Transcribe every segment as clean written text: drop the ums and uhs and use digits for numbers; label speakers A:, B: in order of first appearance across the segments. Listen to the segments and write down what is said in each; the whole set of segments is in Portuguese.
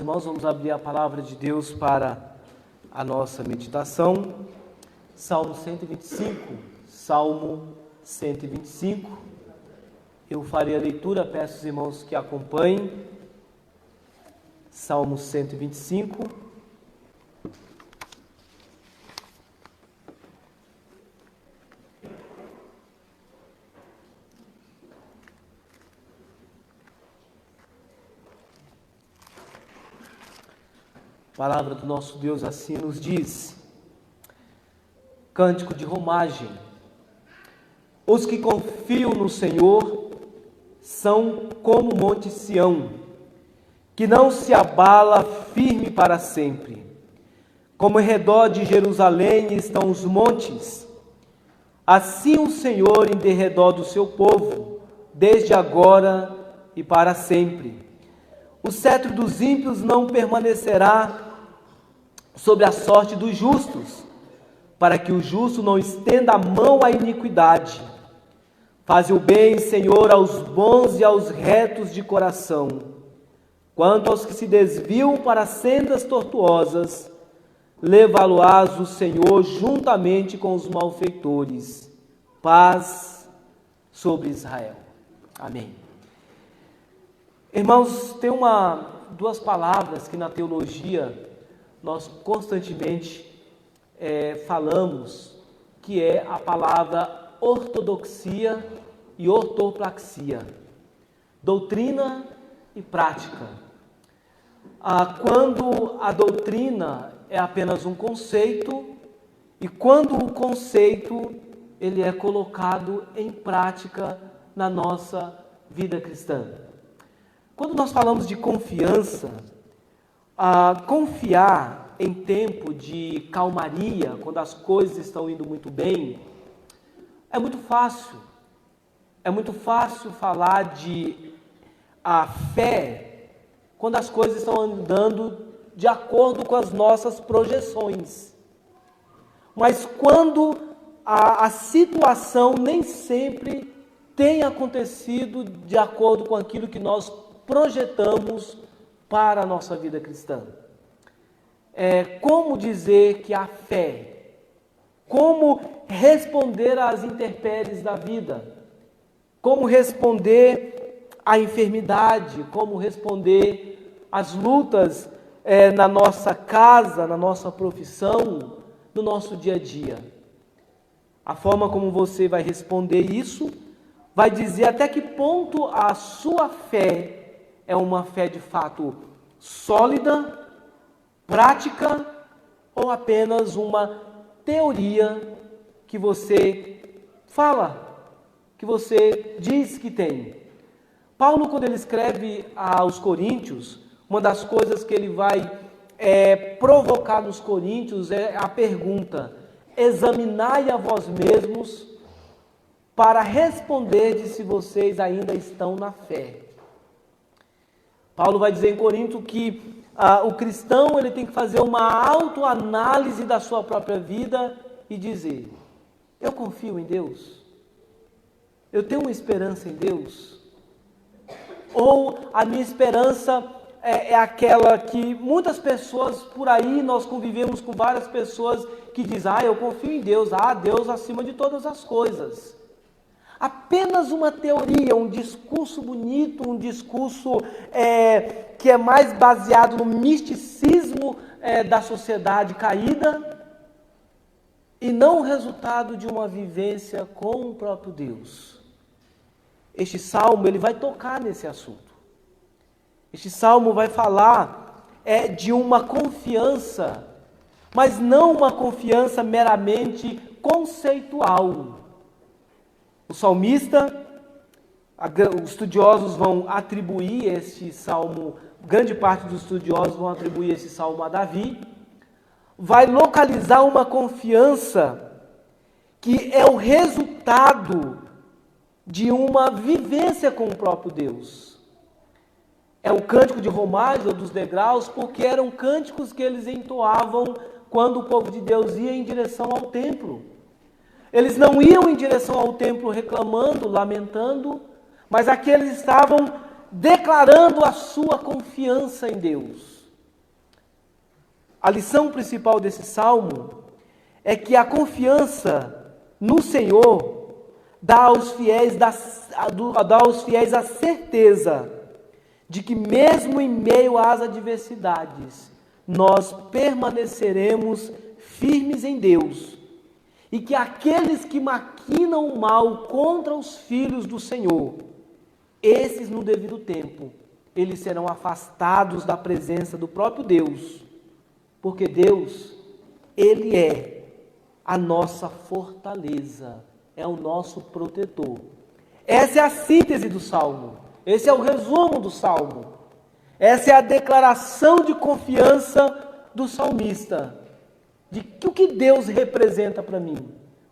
A: irmãos, vamos abrir a palavra de Deus para a nossa meditação. Salmo 125, Salmo 125. Eu farei a leitura, peço aos irmãos que acompanhem. Salmo 125. A palavra do nosso Deus assim nos diz. Cântico de romagem. Os que confiam no Senhor são como o monte Sião, que não se abala, firme para sempre. Como em redor de Jerusalém estão os montes, assim o Senhor em derredor do seu povo, desde agora e para sempre. O cetro dos ímpios não permanecerá sobre a sorte dos justos, para que o justo não estenda a mão à iniquidade. Faze o bem, Senhor, aos bons e aos retos de coração. Quanto aos que se desviam para sendas tortuosas, levá-lo-ás o Senhor juntamente com os malfeitores. Paz sobre Israel. Amém. Irmãos, tem duas palavras que na teologia nós constantemente falamos, que é a palavra ortodoxia e ortopraxia, doutrina e prática. Quando a doutrina é apenas um conceito e quando o conceito ele é colocado em prática na nossa vida cristã. Quando nós falamos de confiança, confiar em tempo de calmaria, quando as coisas estão indo muito bem, é muito fácil. É muito fácil falar de fé quando as coisas estão andando de acordo com as nossas projeções. Mas quando a situação nem sempre tem acontecido de acordo com aquilo que nós projetamos para a nossa vida cristã. Como dizer que a fé, como responder às intempéries da vida, como responder à enfermidade, como responder às lutas na nossa casa, na nossa profissão, no nosso dia a dia. A forma como você vai responder isso vai dizer até que ponto a sua fé é uma fé de fato sólida, prática ou apenas uma teoria que você fala, que você diz que tem. Paulo, quando ele escreve aos Coríntios, uma das coisas que ele vai provocar nos Coríntios é a pergunta: examinai a vós mesmos para responder de se vocês ainda estão na fé. Paulo vai dizer em Corinto que o cristão ele tem que fazer uma autoanálise da sua própria vida e dizer: eu confio em Deus? Eu tenho uma esperança em Deus? Ou a minha esperança é aquela que muitas pessoas por aí, nós convivemos com várias pessoas que dizem: eu confio em Deus, Deus acima de todas as coisas. Apenas uma teoria, um discurso bonito, um discurso que é mais baseado no misticismo da sociedade caída e não o resultado de uma vivência com o próprio Deus. Este salmo ele vai tocar nesse assunto. Este salmo vai falar de uma confiança, mas não uma confiança meramente conceitual. O salmista, os estudiosos vão atribuir este salmo, grande parte dos estudiosos vão atribuir esse salmo a Davi, vai localizar uma confiança que é o resultado de uma vivência com o próprio Deus. É o cântico de romagem ou dos degraus, porque eram cânticos que eles entoavam quando o povo de Deus ia em direção ao templo. Eles não iam em direção ao templo reclamando, lamentando, mas aqui eles estavam declarando a sua confiança em Deus. a lição principal desse salmo é que a confiança no Senhor dá aos fiéis a certeza de que mesmo em meio às adversidades, nós permaneceremos firmes em Deus, e que aqueles que maquinam o mal contra os filhos do Senhor, esses no devido tempo, eles serão afastados da presença do próprio Deus, porque Deus, Ele é a nossa fortaleza, é o nosso protetor. Essa é a síntese do Salmo, esse é o resumo do Salmo, essa é a declaração de confiança do salmista, de que o que Deus representa para mim,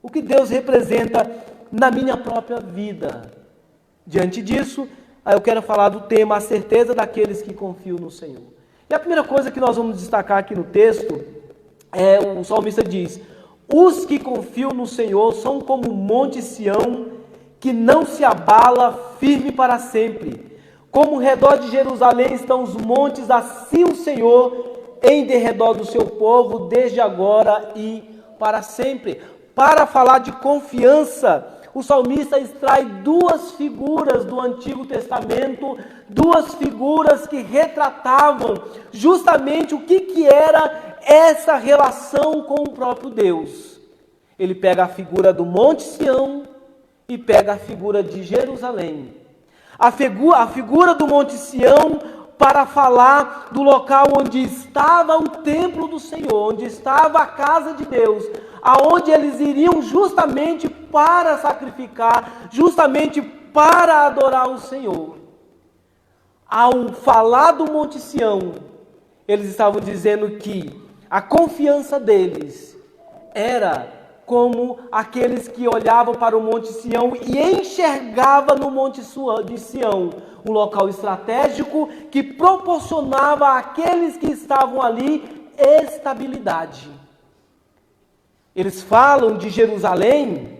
A: o que Deus representa na minha própria vida. Diante disso, eu quero falar do tema a certeza daqueles que confiam no Senhor. E a primeira coisa que nós vamos destacar aqui no texto, o salmista diz: os que confiam no Senhor são como o monte Sião, que não se abala, firme para sempre. Como ao redor de Jerusalém estão os montes, assim o Senhor em derredor do seu povo, desde agora e para sempre. Para falar de confiança, o salmista extrai duas figuras do Antigo Testamento, duas figuras que retratavam justamente o que era essa relação com o próprio Deus. Ele pega a figura do Monte Sião e pega a figura de Jerusalém. A figura do Monte Sião para falar do local onde estava o templo do Senhor, onde estava a casa de Deus, aonde eles iriam justamente para sacrificar, justamente para adorar o Senhor. Ao falar do Monte Sião, eles estavam dizendo que a confiança deles era como aqueles que olhavam para o Monte Sião e enxergavam no Monte de Sião um local estratégico que proporcionava àqueles que estavam ali estabilidade. Eles falam de Jerusalém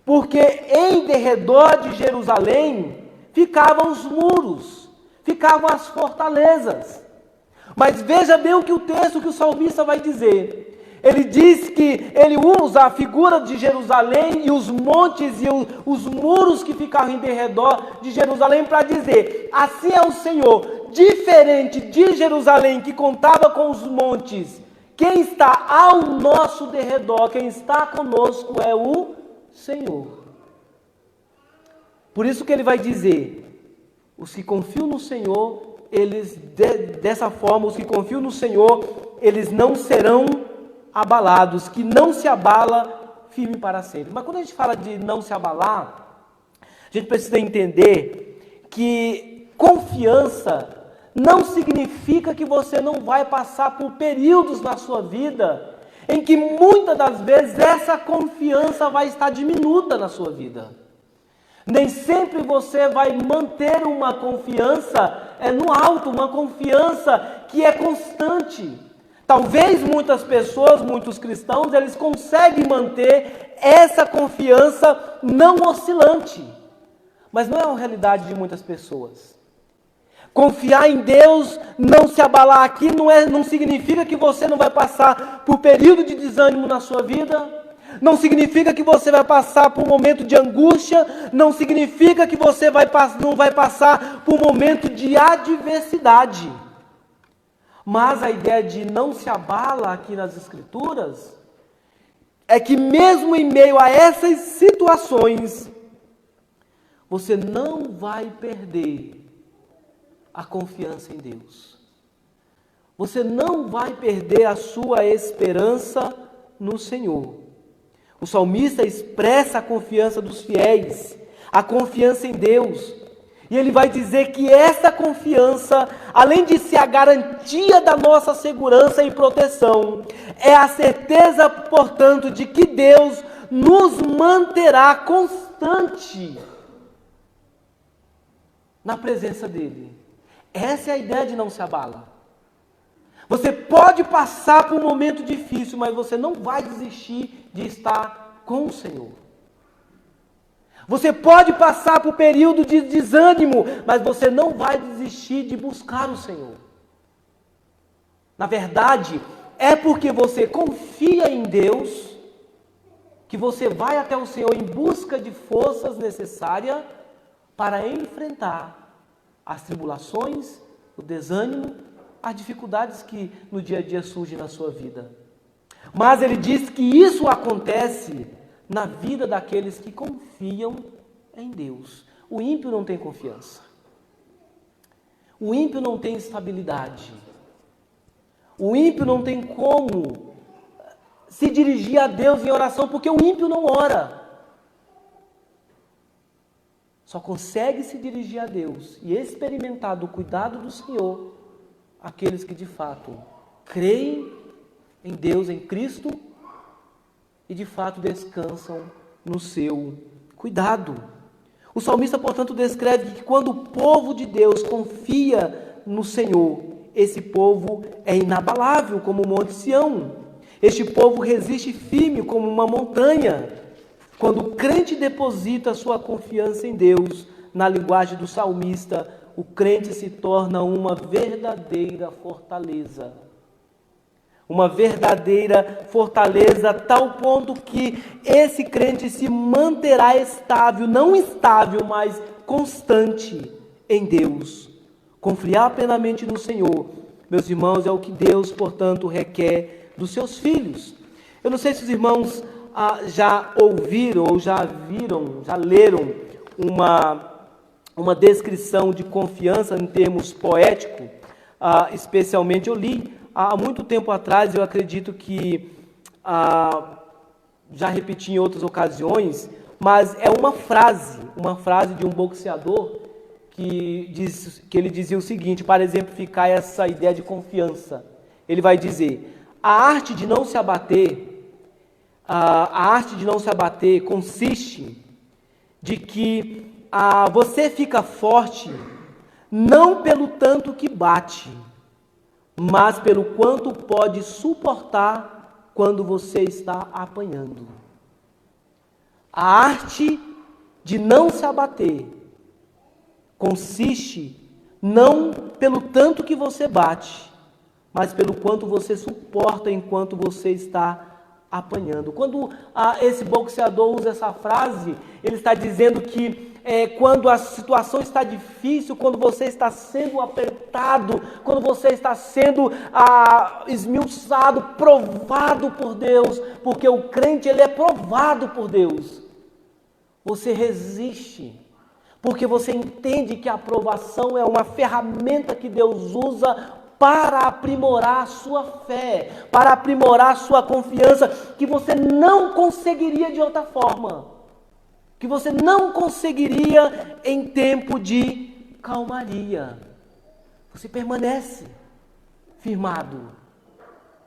A: porque em derredor de Jerusalém ficavam os muros, ficavam as fortalezas. Mas veja bem o texto que o salmista vai dizer. Ele diz que ele usa a figura de Jerusalém e os montes e os muros que ficavam em derredor de Jerusalém para dizer: assim é o Senhor, diferente de Jerusalém que contava com os montes, quem está ao nosso derredor, quem está conosco é o Senhor. Por isso que ele vai dizer: os que confiam no Senhor, eles dessa forma, os que confiam no Senhor, eles não serão abalados, que não se abala, firme para sempre. Mas quando a gente fala de não se abalar, a gente precisa entender que confiança não significa que você não vai passar por períodos na sua vida em que muitas das vezes essa confiança vai estar diminuta na sua vida. Nem sempre você vai manter uma confiança no alto, uma confiança que é constante. Talvez muitas pessoas, muitos cristãos, eles conseguem manter essa confiança não oscilante. Mas não é a realidade de muitas pessoas. Confiar em Deus, não se abalar aqui, não significa que você não vai passar por período de desânimo na sua vida. Não significa que você vai passar por um momento de angústia. Não significa que você não vai passar por um momento de adversidade. Mas a ideia de não se abala aqui nas Escrituras é que mesmo em meio a essas situações, você não vai perder a confiança em Deus. Você não vai perder a sua esperança no Senhor. O salmista expressa a confiança dos fiéis, a confiança em Deus. E ele vai dizer que essa confiança, além de ser a garantia da nossa segurança e proteção, é a certeza, portanto, de que Deus nos manterá constante na presença dEle. Essa é a ideia de não se abala. Você pode passar por um momento difícil, mas você não vai desistir de estar com o Senhor. Você pode passar por período de desânimo, mas você não vai desistir de buscar o Senhor. Na verdade, É porque você confia em Deus que você vai até o Senhor em busca de forças necessárias para enfrentar as tribulações, o desânimo, as dificuldades que no dia a dia surgem na sua vida. Mas ele diz que isso acontece na vida daqueles que confiam em Deus. O ímpio não tem confiança. O ímpio não tem estabilidade. O ímpio não tem como se dirigir a Deus em oração, porque o ímpio não ora. Só consegue se dirigir a Deus e experimentar do cuidado do Senhor aqueles que de fato creem em Deus, em Cristo, e de fato descansam no seu cuidado. O salmista, portanto, descreve que quando o povo de Deus confia no Senhor, esse povo é inabalável como o Monte Sião. Este povo resiste firme como uma montanha. Quando o crente deposita sua confiança em Deus, na linguagem do salmista, o crente se torna uma verdadeira fortaleza. Uma verdadeira fortaleza a tal ponto que esse crente se manterá estável, não estável, mas constante em Deus. Confiar plenamente no Senhor, meus irmãos, é o que Deus, portanto, requer dos seus filhos. Eu não sei se os irmãos já ouviram ou já viram, já leram uma descrição de confiança em termos poéticos. Especialmente eu li há muito tempo atrás, eu acredito que já repeti em outras ocasiões, mas é uma frase de um boxeador que ele dizia o seguinte, para exemplificar essa ideia de confiança. Ele vai dizer: a arte de não se abater consiste de que você fica forte não pelo tanto que bate, mas pelo quanto pode suportar quando você está apanhando. A arte de não se abater consiste não pelo tanto que você bate, mas pelo quanto você suporta enquanto você está apanhando. Quando esse boxeador usa essa frase, ele está dizendo que quando a situação está difícil, quando você está sendo apertado, quando você está sendo esmiuçado, provado por Deus, porque o crente ele é provado por Deus, você resiste, porque você entende que a aprovação é uma ferramenta que Deus usa para aprimorar a sua fé, para aprimorar a sua confiança, que você não conseguiria de outra forma, que você não conseguiria em tempo de calmaria. Você permanece firmado.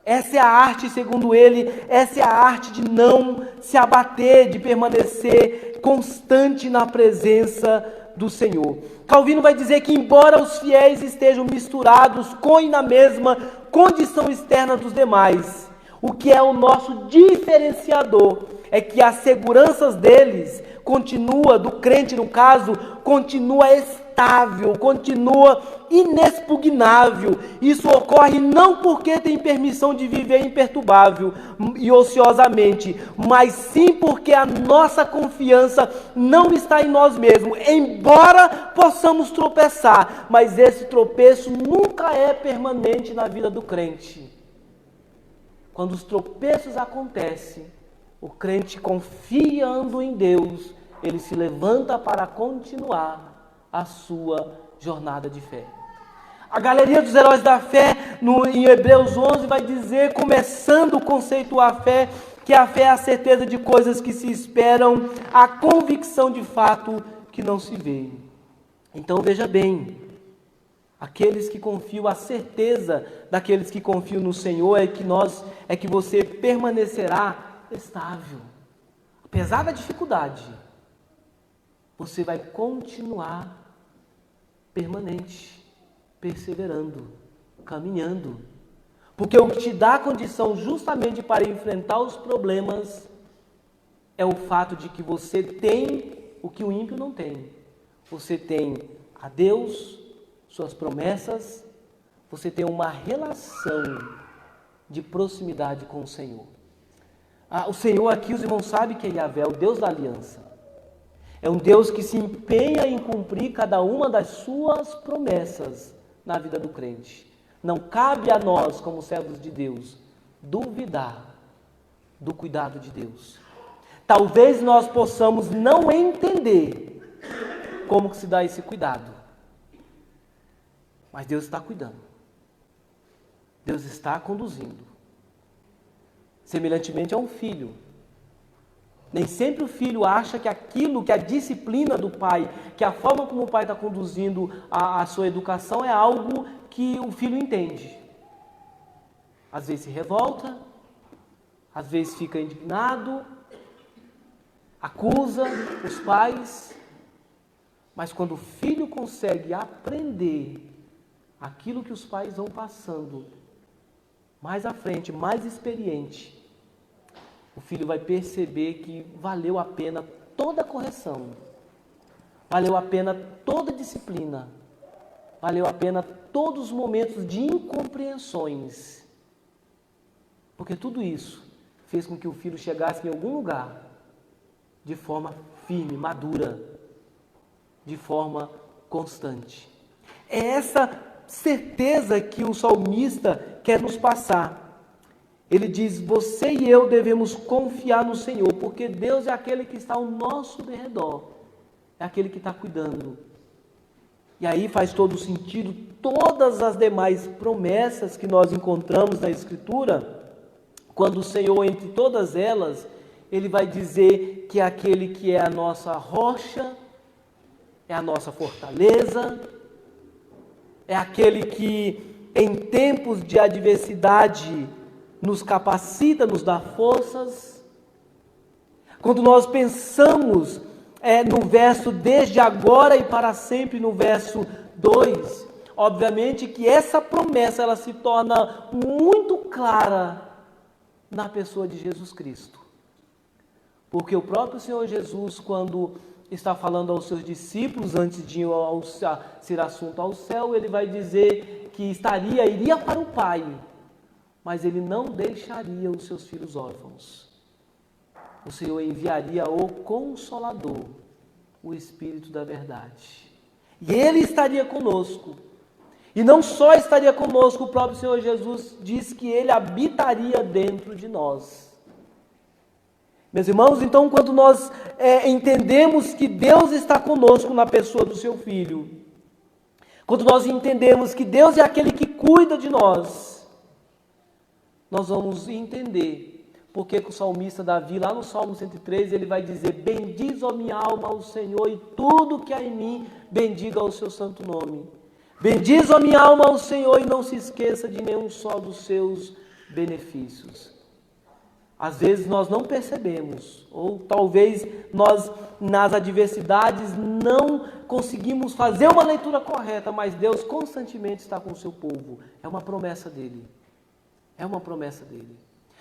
A: Essa é a arte, segundo ele, essa é a arte de não se abater, de permanecer constante na presença do Senhor. Calvino vai dizer que embora os fiéis estejam misturados com e na mesma condição externa dos demais, o que é o nosso diferenciador é que as seguranças deles continua, do crente no caso, continua estável, continua inexpugnável. Isso ocorre não porque tem permissão de viver imperturbável e ociosamente, mas sim porque a nossa confiança não está em nós mesmos, embora possamos tropeçar, mas esse tropeço nunca é permanente na vida do crente. Quando os tropeços acontecem, o crente confiando em Deus, ele se levanta para continuar a sua jornada de fé. A galeria dos heróis da fé, em Hebreus 11, vai dizer, começando o conceito a fé, que a fé é a certeza de coisas que se esperam, a convicção de fato que não se vê. Então veja bem, aqueles que confiam, a certeza daqueles que confiam no Senhor é que você permanecerá estável. Apesar da dificuldade, você vai continuar permanente, perseverando, caminhando. Porque o que te dá condição justamente para enfrentar os problemas é o fato de que você tem o que o ímpio não tem. Você tem a Deus, suas promessas, você tem uma relação de proximidade com o Senhor. O Senhor aqui, os irmãos sabem que é Yahvé, o Deus da aliança. É um Deus que se empenha em cumprir cada uma das suas promessas na vida do crente. Não cabe a nós, como servos de Deus, duvidar do cuidado de Deus. Talvez nós possamos não entender como que se dá esse cuidado. Mas Deus está cuidando. Deus está conduzindo. Semelhantemente a um filho. Nem sempre o filho acha que aquilo, que a disciplina do pai, que a forma como o pai está conduzindo a sua educação é algo que o filho entende. Às vezes se revolta, às vezes fica indignado, acusa os pais, mas quando o filho consegue aprender aquilo que os pais vão passando, mais à frente, mais experiente, o filho vai perceber que valeu a pena toda a correção, valeu a pena toda a disciplina, valeu a pena todos os momentos de incompreensões, porque tudo isso fez com que o filho chegasse em algum lugar de forma firme, madura, de forma constante. É essa certeza que o salmista quer nos passar. Ele diz: você e eu devemos confiar no Senhor, porque Deus é aquele que está ao nosso derredor, é aquele que está cuidando. E aí faz todo sentido todas as demais promessas que nós encontramos na Escritura, quando o Senhor, entre todas elas, Ele vai dizer que é aquele que é a nossa rocha, é a nossa fortaleza, é aquele que em tempos de adversidade nos capacita, nos dá forças. Quando nós pensamos no verso desde agora e para sempre, no verso 2, obviamente que essa promessa ela se torna muito clara na pessoa de Jesus Cristo. Porque o próprio Senhor Jesus, quando está falando aos seus discípulos, antes de ser assunto ao céu, ele vai dizer que iria para o Pai, mas ele não deixaria os seus filhos órfãos. O Senhor enviaria o Consolador, o Espírito da verdade. E Ele estaria conosco. E não só estaria conosco, o próprio Senhor Jesus diz que Ele habitaria dentro de nós. Meus irmãos, então quando nós entendemos que Deus está conosco na pessoa do seu Filho, quando nós entendemos que Deus é aquele que cuida de nós vamos entender porque que o salmista Davi, lá no Salmo 103, ele vai dizer: bendiz, ó minha alma, ao Senhor, e tudo que há em mim, bendiga o seu santo nome. Bendiz, ó minha alma, ao Senhor, e não se esqueça de nenhum só dos seus benefícios. Às vezes nós não percebemos, ou talvez nós, nas adversidades, não conseguimos fazer uma leitura correta, mas Deus constantemente está com o seu povo. É uma promessa dele. É uma promessa dele.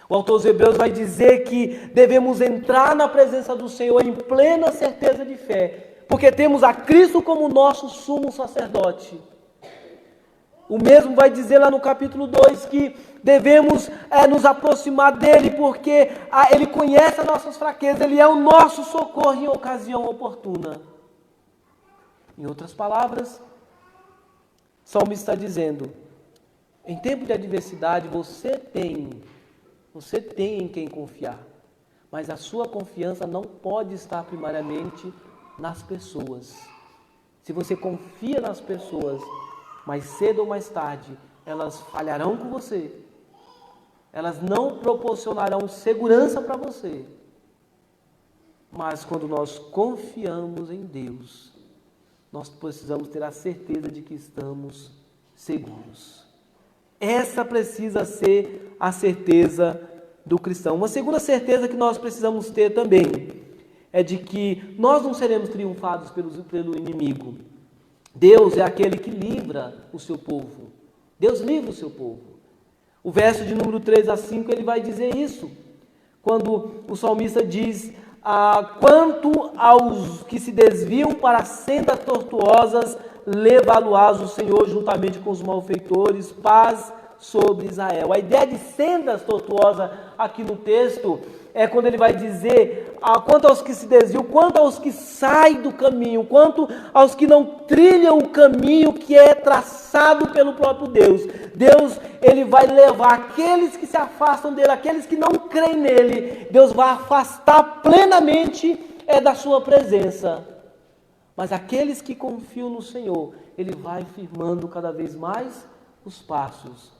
A: O autor aos Hebreus vai dizer que devemos entrar na presença do Senhor em plena certeza de fé, porque temos a Cristo como nosso sumo sacerdote. O mesmo vai dizer lá no capítulo 2 que devemos nos aproximar dele, porque ele conhece as nossas fraquezas, ele é o nosso socorro em ocasião oportuna. Em outras palavras, o salmista está dizendo: em tempo de adversidade você tem em quem confiar, mas a sua confiança não pode estar primariamente nas pessoas. Se você confia nas pessoas, mais cedo ou mais tarde, elas falharão com você, elas não proporcionarão segurança para você. Mas quando nós confiamos em Deus, nós precisamos ter a certeza de que estamos seguros. Essa precisa ser a certeza do cristão. Uma segunda certeza que nós precisamos ter também é de que nós não seremos triunfados pelo inimigo. Deus é aquele que livra o seu povo. Deus livra o seu povo. O verso de número 3 a 5 ele vai dizer isso. Quando o salmista diz: quanto aos que se desviam para sendas tortuosas, levá-lo-ás o Senhor juntamente com os malfeitores, paz sobre Israel. A ideia de sendas tortuosa aqui no texto é quando ele vai dizer quanto aos que se desviam, quanto aos que saem do caminho, quanto aos que não trilham o caminho que é traçado pelo próprio Deus. Deus, ele vai levar aqueles que se afastam dele, aqueles que não creem nele, Deus vai afastar plenamente da sua presença. Mas aqueles que confiam no Senhor, ele vai firmando cada vez mais os passos.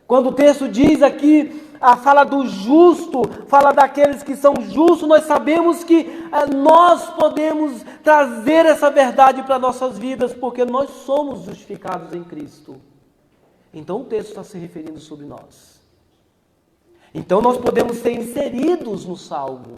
A: Quando o texto diz aqui, fala do justo, fala daqueles que são justos, nós sabemos que nós podemos trazer essa verdade para nossas vidas, porque nós somos justificados em Cristo. Então o texto está se referindo sobre nós. Então nós podemos ser inseridos no Salmo.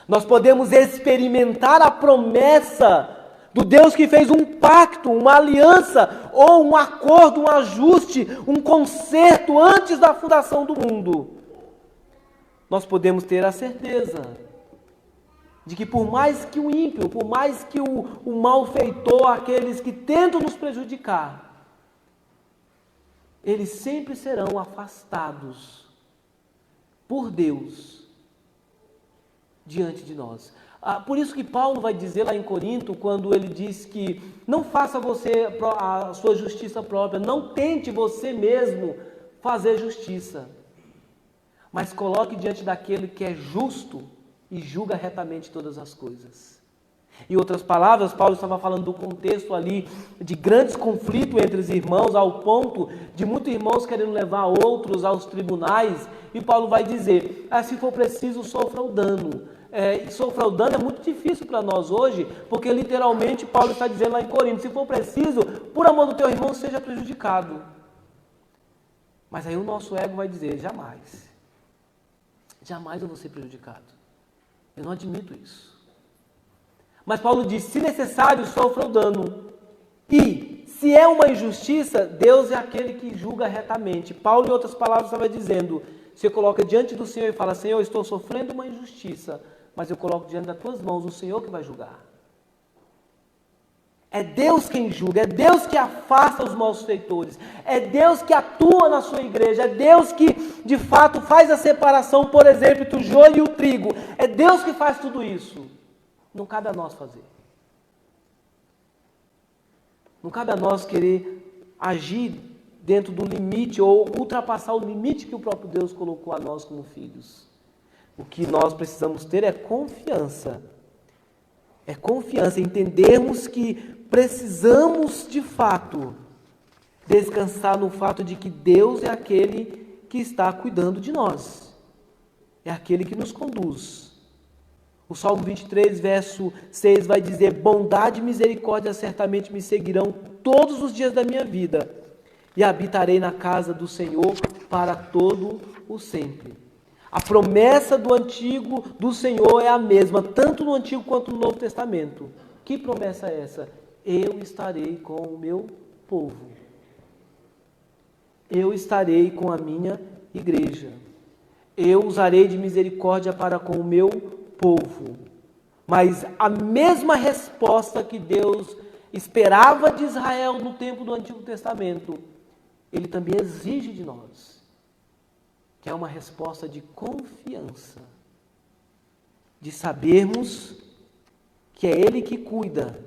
A: Nós podemos experimentar a promessa do Deus que fez um pacto, uma aliança, ou um acordo, um ajuste, um conserto antes da fundação do mundo. Nós podemos ter a certeza de que por mais que o ímpio, por mais que o malfeitor, aqueles que tentam nos prejudicar, eles sempre serão afastados por Deus diante de nós. Por isso que Paulo vai dizer lá em Corinto, quando ele diz que não faça você a sua justiça própria, não tente você mesmo fazer justiça, mas coloque diante daquele que é justo e julga retamente todas as coisas. Em outras palavras, Paulo estava falando do contexto ali de grandes conflitos entre os irmãos, ao ponto de muitos irmãos querendo levar outros aos tribunais, e Paulo vai dizer, se for preciso, sofra o dano. Sofra o dano é muito difícil para nós hoje, porque literalmente Paulo está dizendo lá em Corinto, se for preciso, por amor do teu irmão, seja prejudicado. Mas aí o nosso ego vai dizer, jamais eu vou ser prejudicado. Eu não admito isso. Mas Paulo diz, se necessário, sofra o dano. E, se é uma injustiça, Deus é aquele que julga retamente. Paulo, em outras palavras, estava dizendo, você coloca diante do Senhor e fala, Senhor, eu estou sofrendo uma injustiça, mas eu coloco diante das tuas mãos o Senhor que vai julgar. É Deus quem julga, é Deus que afasta os malfeitores, é Deus que atua na sua igreja, é Deus que, de fato, faz a separação, por exemplo, entre o joio e o trigo. É Deus que faz tudo isso. Não cabe a nós fazer. Não cabe a nós querer agir dentro do limite ou ultrapassar o limite que o próprio Deus colocou a nós como filhos. O que nós precisamos ter é confiança. É confiança, entendermos que precisamos, de fato, descansar no fato de que Deus é aquele que está cuidando de nós. É aquele que nos conduz. O Salmo 23, verso 6 vai dizer, bondade e misericórdia certamente me seguirão todos os dias da minha vida, e habitarei na casa do Senhor para todo o sempre. A promessa do Senhor é a mesma, tanto no Antigo quanto no Novo Testamento. Que promessa é essa? Eu estarei com o meu povo. Eu estarei com a minha igreja. Eu usarei de misericórdia para com o meu povo. Mas a mesma resposta que Deus esperava de Israel no tempo do Antigo Testamento, Ele também exige de nós, que é uma resposta de confiança, de sabermos que é Ele que cuida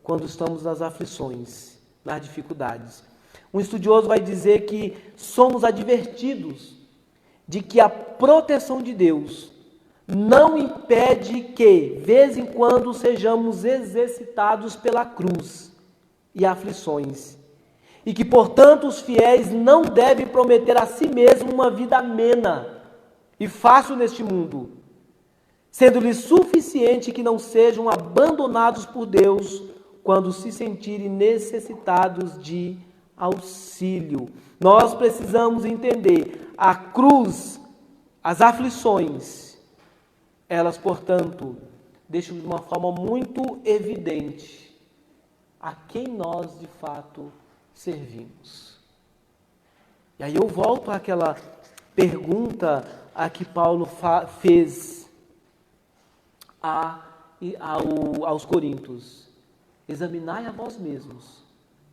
A: quando estamos nas aflições, nas dificuldades. Um estudioso vai dizer que somos advertidos de que a proteção de Deus não impede que, de vez em quando, sejamos exercitados pela cruz e aflições. E que, portanto, os fiéis não devem prometer a si mesmos uma vida amena e fácil neste mundo, sendo-lhes suficiente que não sejam abandonados por Deus quando se sentirem necessitados de auxílio. Nós precisamos entender a cruz, as aflições, elas, portanto, deixam de uma forma muito evidente a quem nós, de fato, servimos. E aí eu volto àquela pergunta a que Paulo fez aos Coríntios. Examinai a vós mesmos,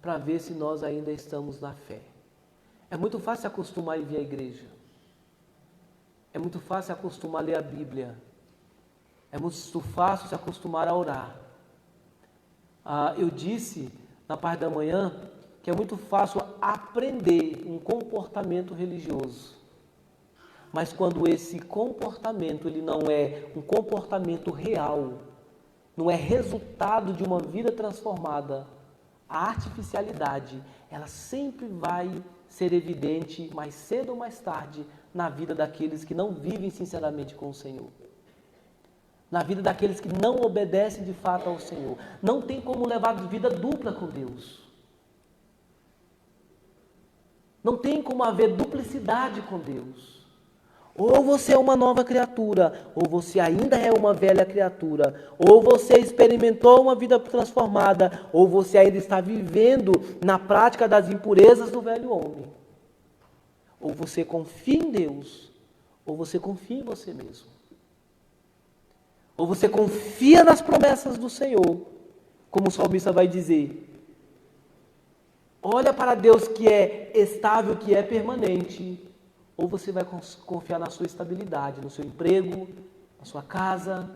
A: para ver se nós ainda estamos na fé. É muito fácil se acostumar a vir à igreja. É muito fácil se acostumar a ler a Bíblia. É muito fácil se acostumar a orar. Eu disse na parte da manhã que é muito fácil aprender um comportamento religioso. Mas quando esse comportamento ele não é um comportamento real, não é resultado de uma vida transformada, a artificialidade, ela sempre vai ser evidente mais cedo ou mais tarde na vida daqueles que não vivem sinceramente com o Senhor. Na vida daqueles que não obedecem de fato ao Senhor. Não tem como levar vida dupla com Deus. Não tem como haver duplicidade com Deus. Ou você é uma nova criatura, ou você ainda é uma velha criatura. Ou você experimentou uma vida transformada, ou você ainda está vivendo na prática das impurezas do velho homem. Ou você confia em Deus, ou você confia em você mesmo. Ou você confia nas promessas do Senhor, como o salmista vai dizer. Olha para Deus que é estável, que é permanente. Ou você vai confiar na sua estabilidade, no seu emprego, na sua casa,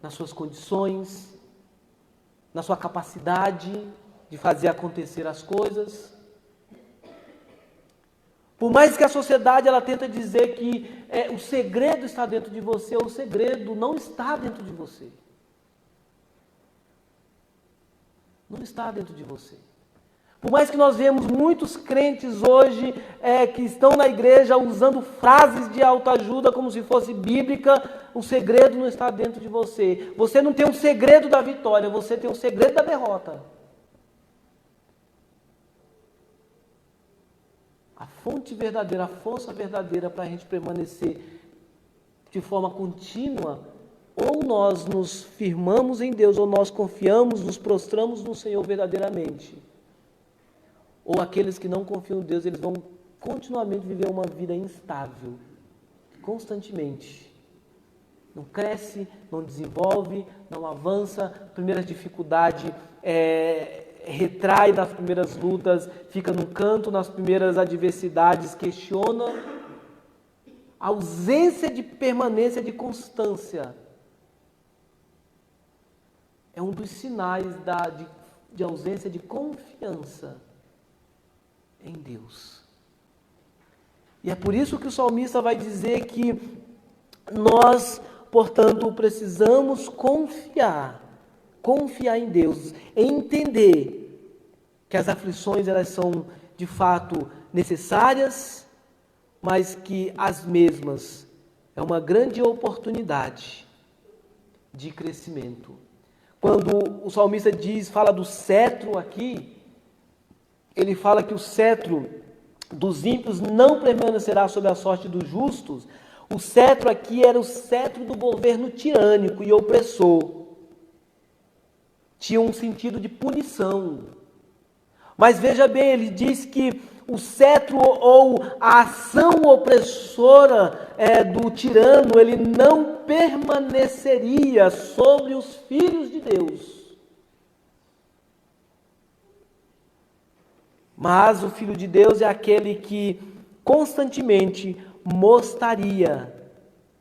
A: nas suas condições, na sua capacidade de fazer acontecer as coisas. Por mais que a sociedade ela tenta dizer que o segredo está dentro de você, o segredo não está dentro de você. Não está dentro de você. Por mais que nós vemos muitos crentes hoje que estão na igreja usando frases de autoajuda como se fosse bíblica, o segredo não está dentro de você. Você não tem o segredo da vitória, você tem o segredo da derrota. A fonte verdadeira, a força verdadeira para a gente permanecer de forma contínua, ou nós nos firmamos em Deus, ou nós confiamos, nos prostramos no Senhor verdadeiramente. Ou aqueles que não confiam em Deus, eles vão continuamente viver uma vida instável, constantemente. Não cresce, não desenvolve, não avança, primeira dificuldade retrai nas primeiras lutas, fica num canto nas primeiras adversidades, questiona. A ausência de permanência, de constância, é um dos sinais de ausência de confiança em Deus. E é por isso que o salmista vai dizer que nós, portanto, precisamos confiar em Deus, entender que as aflições elas são de fato necessárias, mas que as mesmas é uma grande oportunidade de crescimento. Quando o salmista fala do cetro aqui, ele fala que o cetro dos ímpios não permanecerá sob a sorte dos justos. O cetro aqui era o cetro do governo tirânico e opressor. Tinha um sentido de punição. Mas veja bem, ele diz que o cetro ou a ação opressora do tirano, ele não permaneceria sobre os filhos de Deus. Mas o Filho de Deus é aquele que constantemente mostraria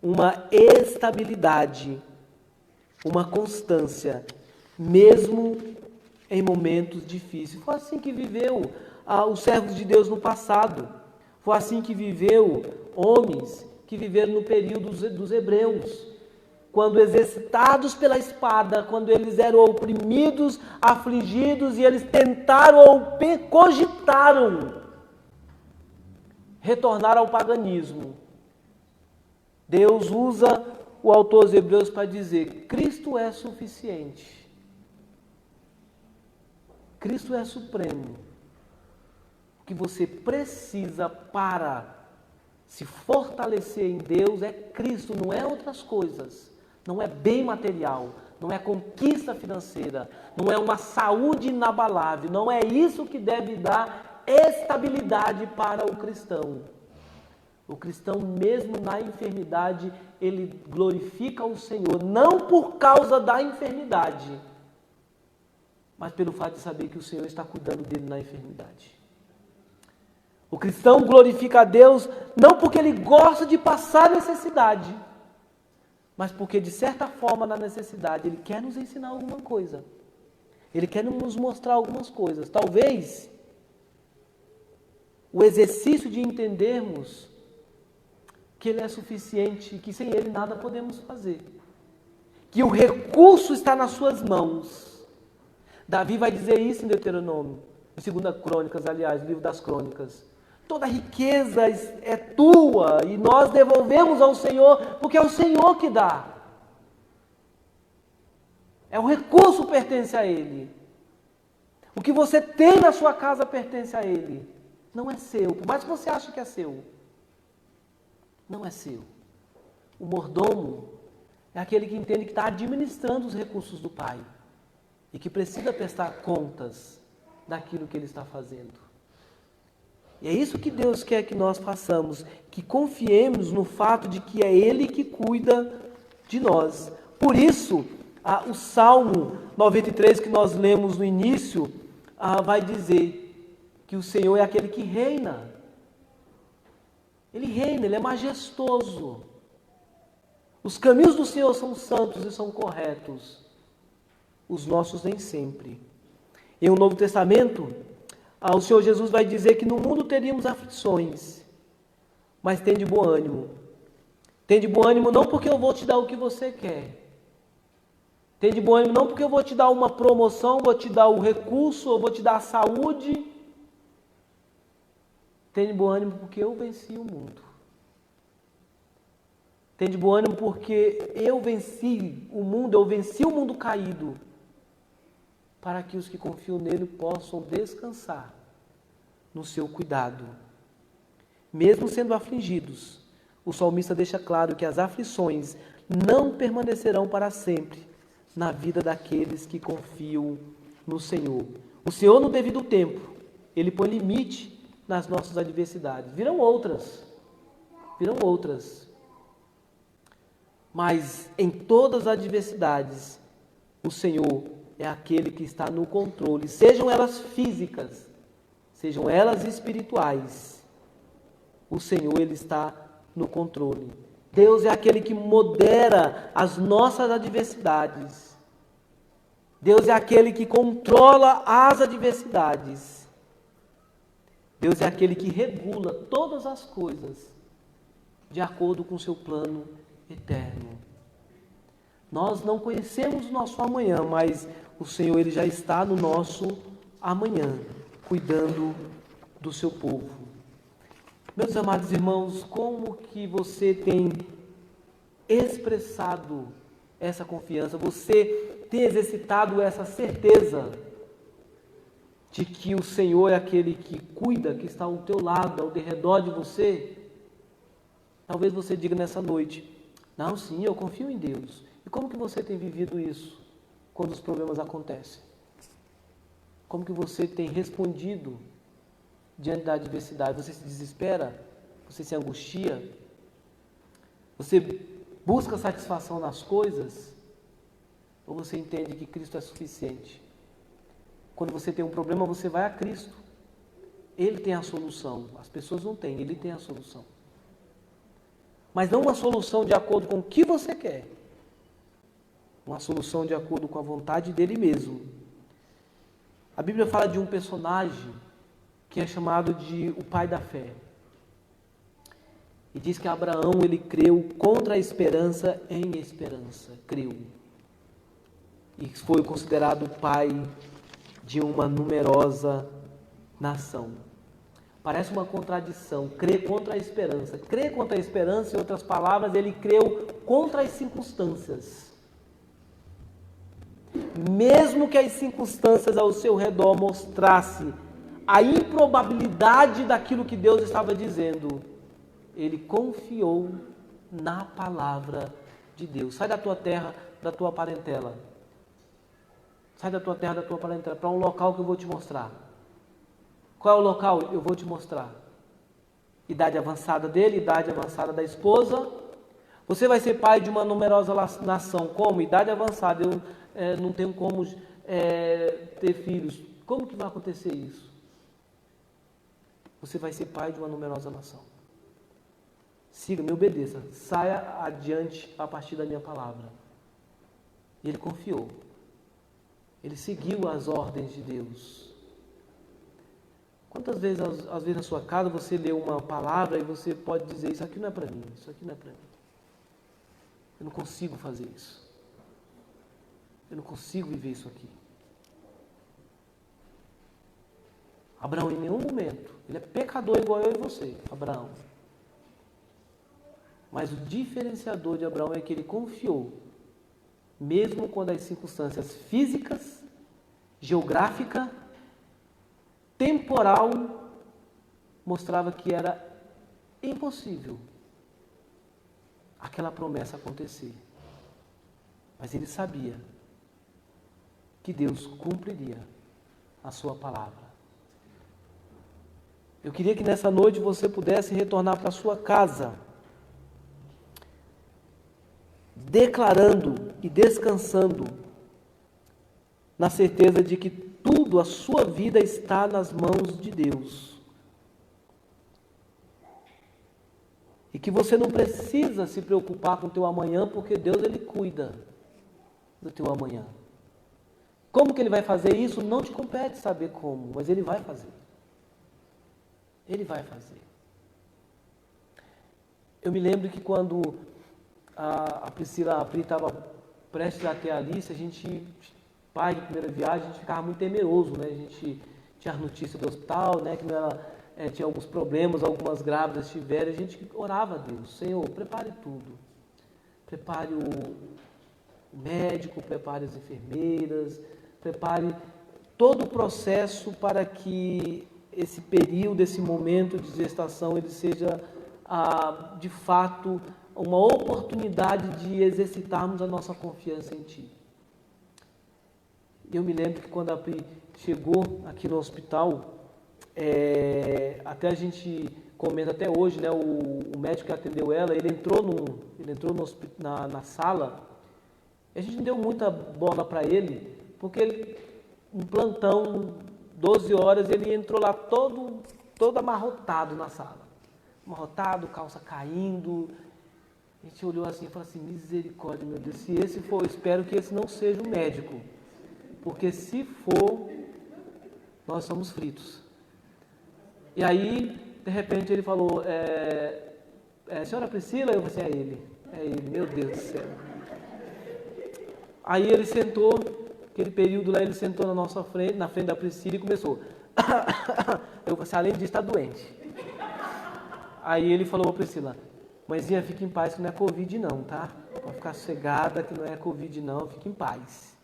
A: uma estabilidade, uma constância, mesmo em momentos difíceis. Foi assim que viveu os servos de Deus no passado. Foi assim que viveu homens que viveram no período dos hebreus. Quando exercitados pela espada, quando eles eram oprimidos, afligidos, e eles tentaram ou cogitaram retornar ao paganismo. Deus usa o autor aos Hebreus para dizer: Cristo é suficiente. Cristo é supremo. O que você precisa para se fortalecer em Deus é Cristo, não é outras coisas. Não é bem material, não é conquista financeira, não é uma saúde inabalável, não é isso que deve dar estabilidade para o cristão. O cristão, mesmo na enfermidade, ele glorifica o Senhor, não por causa da enfermidade, mas pelo fato de saber que o Senhor está cuidando dele na enfermidade. O cristão glorifica a Deus não porque ele gosta de passar necessidade, mas porque, de certa forma, na necessidade, ele quer nos ensinar alguma coisa. Ele quer nos mostrar algumas coisas. Talvez o exercício de entendermos que Ele é suficiente e que sem Ele nada podemos fazer. Que o recurso está nas suas mãos. Davi vai dizer isso em Deuteronômio, em 2 Crônicas, aliás, livro das Crônicas. Toda a riqueza é tua e nós devolvemos ao Senhor, porque é o Senhor que dá. O recurso pertence a Ele. O que você tem na sua casa pertence a Ele. Não é seu, por mais que você ache que é seu. Não é seu. O mordomo é aquele que entende que está administrando os recursos do Pai e que precisa prestar contas daquilo que ele está fazendo. E é isso que Deus quer que nós façamos, que confiemos no fato de que é Ele que cuida de nós. Por isso, o Salmo 93 que nós lemos no início vai dizer que o Senhor é aquele que reina. Ele reina, Ele é majestoso. Os caminhos do Senhor são santos e são corretos. Os nossos nem sempre. Em o Novo Testamento, o Senhor Jesus vai dizer que no mundo teríamos aflições, mas tem de bom ânimo. Tem de bom ânimo não porque eu vou te dar o que você quer. Tem de bom ânimo não porque eu vou te dar uma promoção, vou te dar o recurso, ou vou te dar a saúde. Tem de bom ânimo porque eu venci o mundo. Tem de bom ânimo porque eu venci o mundo caído, para que os que confiam nele possam descansar no seu cuidado. Mesmo sendo afligidos, o salmista deixa claro que as aflições não permanecerão para sempre na vida daqueles que confiam no Senhor. O Senhor, no devido tempo, Ele põe limite nas nossas adversidades. Virão outras. Mas em todas as adversidades, o Senhor é aquele que está no controle, sejam elas físicas, sejam elas espirituais. O Senhor, Ele está no controle. Deus é aquele que modera as nossas adversidades. Deus é aquele que controla as adversidades. Deus é aquele que regula todas as coisas de acordo com o seu plano eterno. Nós não conhecemos o nosso amanhã, mas o Senhor, Ele já está no nosso amanhã, cuidando do seu povo. Meus amados irmãos, como que você tem expressado essa confiança? Você tem exercitado essa certeza de que o Senhor é aquele que cuida, que está ao teu lado, ao redor de você? Talvez você diga nessa noite: não, sim, eu confio em Deus. E como que você tem vivido isso quando os problemas acontecem? Como que você tem respondido diante da adversidade? Você se desespera? Você se angustia? Você busca satisfação nas coisas? Ou você entende que Cristo é suficiente? Quando você tem um problema, você vai a Cristo. Ele tem a solução. As pessoas não têm, Ele tem a solução. Mas não uma solução de acordo com o que você quer. Uma solução de acordo com a vontade dele mesmo. A Bíblia fala de um personagem que é chamado de o pai da fé. E diz que Abraão, ele creu contra a esperança em esperança. Creu. E foi considerado o pai de uma numerosa nação. Parece uma contradição, crer contra a esperança. Crer contra a esperança, em outras palavras, ele creu contra as circunstâncias. Mesmo que as circunstâncias ao seu redor mostrassem a improbabilidade daquilo que Deus estava dizendo, ele confiou na palavra de Deus. Sai da tua terra, da tua parentela. Sai da tua terra, da tua parentela, para um local que eu vou te mostrar. Qual é o local? Eu vou te mostrar. Idade avançada dele, idade avançada da esposa. Você vai ser pai de uma numerosa nação. Como? Idade avançada. Eu não tenho como ter filhos. Como que vai acontecer isso? você vai ser pai de uma numerosa nação. Siga, me obedeça, saia adiante a partir da minha palavra. E ele confiou. Ele seguiu as ordens de Deus. Quantas vezes, às vezes na sua casa, você lê uma palavra e você pode dizer, isso aqui não é para mim, isso aqui não é para mim. Eu não consigo fazer isso. Eu não consigo viver isso aqui. Abraão, em nenhum momento, ele é pecador igual eu e você, Abraão. Mas o diferenciador de Abraão é que ele confiou, mesmo quando as circunstâncias físicas, geográfica, temporal, mostrava que era impossível aquela promessa acontecer. Mas ele sabia que Deus cumpriria a sua palavra. Eu queria que nessa noite você pudesse retornar para a sua casa, declarando e descansando na certeza de que tudo, a sua vida está nas mãos de Deus. E que você não precisa se preocupar com o teu amanhã, porque Deus, Ele cuida do teu amanhã. Como que Ele vai fazer isso? Não te compete saber como, mas Ele vai fazer. Ele vai fazer. Eu me lembro que quando a Priscila, a Pri estava prestes a ter a Alice, a gente, pai de primeira viagem, a gente ficava muito temeroso, né? A gente tinha as notícias do hospital, né? Que ela tinha alguns problemas, algumas grávidas tiveram, a gente orava a Deus, Senhor, prepare tudo. Prepare o médico, prepare as enfermeiras, prepare todo o processo para que esse período, esse momento de gestação, ele seja, de fato, uma oportunidade de exercitarmos a nossa confiança em Ti. Eu me lembro que quando a Pri chegou aqui no hospital, até a gente comenta até hoje, né, o médico que atendeu ela, ele entrou na sala, e a gente não deu muita bola para ele, porque um plantão, 12 horas, ele entrou lá todo amarrotado na sala. Amarrotado, calça caindo. A gente olhou assim e falou assim, misericórdia, meu Deus, se esse for, eu espero que esse não seja o médico. Porque se for, nós somos fritos. E aí, de repente, ele falou, senhora Priscila? Eu falei assim, é ele, meu Deus do céu. Aí ele sentou, aquele período lá, ele sentou na nossa frente, na frente da Priscila e começou. Eu falei assim, além disso, está doente. Aí ele falou para a Priscila, mãezinha, fique em paz que não é Covid não, tá? Pode ficar sossegada que não é Covid não, fique em paz.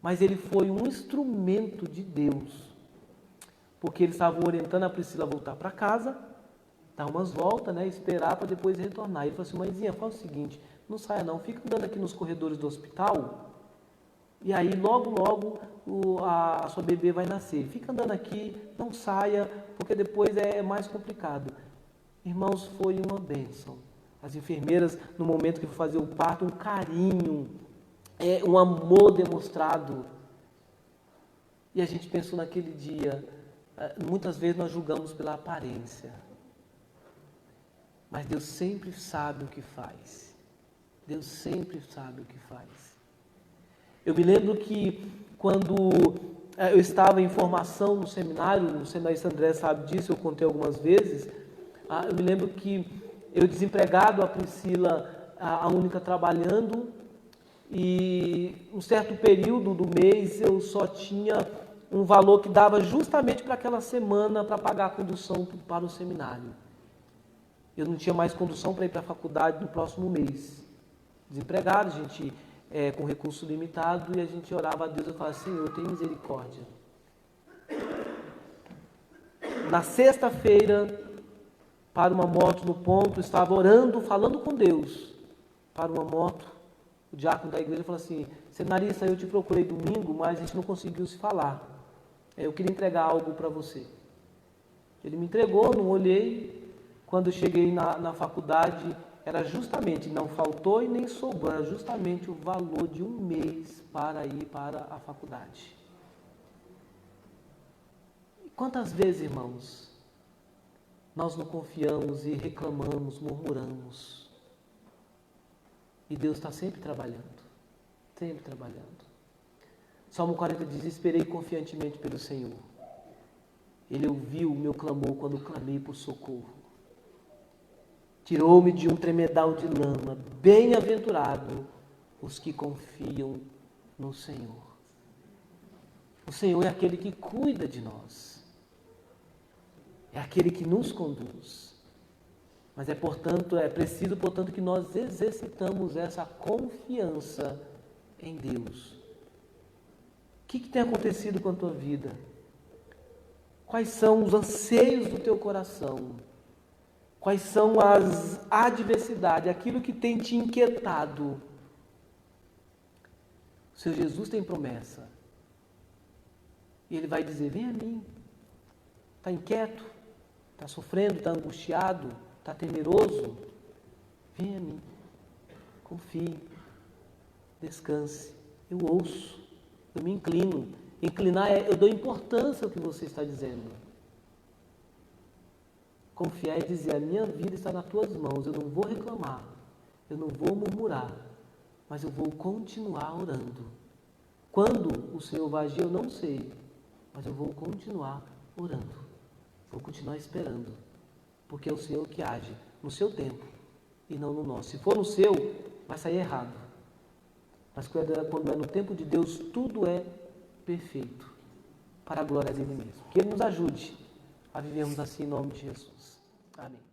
A: Mas ele foi um instrumento de Deus, porque ele estava orientando a Priscila a voltar para casa, dar umas voltas, né, esperar para depois retornar. Ele falou assim, mãezinha, faz o seguinte, não saia não, fica andando aqui nos corredores do hospital, e aí logo a sua bebê vai nascer. Fica andando aqui, não saia, porque depois é mais complicado. Irmãos, foi uma bênção. As enfermeiras, no momento que fazer o parto, um carinho, um amor demonstrado. E a gente pensou naquele dia, muitas vezes nós julgamos pela aparência. Mas Deus sempre sabe o que faz. Deus sempre sabe o que faz. Eu me lembro que quando eu estava em formação no seminário, o seminarista André sabe disso, eu contei algumas vezes, eu me lembro que eu desempregado, a Priscila, a única trabalhando, e um certo período do mês eu só tinha um valor que dava justamente para aquela semana para pagar a condução para o seminário. Eu não tinha mais condução para ir para a faculdade no próximo mês. Desempregado, a gente com recurso limitado, e a gente orava a Deus e falava, Senhor, tem misericórdia. Na sexta-feira, para uma moto no ponto, estava orando, falando com Deus, para uma moto. O diácono da igreja falou assim, seminarista, eu te procurei domingo, mas a gente não conseguiu se falar. Eu queria entregar algo para você. Ele me entregou, não olhei. Quando eu cheguei na faculdade, era justamente, não faltou e nem sobrou, era justamente o valor de um mês para ir para a faculdade. E quantas vezes, irmãos, nós não confiamos e reclamamos, murmuramos. E Deus está sempre trabalhando, sempre trabalhando. Salmo 40 diz: esperei confiantemente pelo Senhor. Ele ouviu o meu clamor quando clamei por socorro. Tirou-me de um tremedal de lama. Bem-aventurado os que confiam no Senhor. O Senhor é aquele que cuida de nós. É aquele que nos conduz. Mas é preciso, portanto, que nós exercitamos essa confiança em Deus. O que tem acontecido com a tua vida? Quais são os anseios do teu coração? Quais são as adversidades, aquilo que tem te inquietado? O Senhor Jesus tem promessa. E Ele vai dizer: vem a mim. Está inquieto? Está sofrendo? Está angustiado? Está temeroso? Vem a mim. Confie. Descanse. Eu ouço. Eu me inclino. Inclinar eu dou importância ao que você está dizendo. Confiar é dizer: a minha vida está nas tuas mãos. Eu não vou reclamar. Eu não vou murmurar. Mas eu vou continuar orando. Quando o Senhor vai agir, eu não sei. Mas eu vou continuar orando. Vou continuar esperando. Porque é o Senhor que age no seu tempo e não no nosso. Se for no seu, vai sair errado. Mas quando é no tempo de Deus, tudo é perfeito para a glória dele mesmo. Que Ele nos ajude a vivermos assim em nome de Jesus. Amém.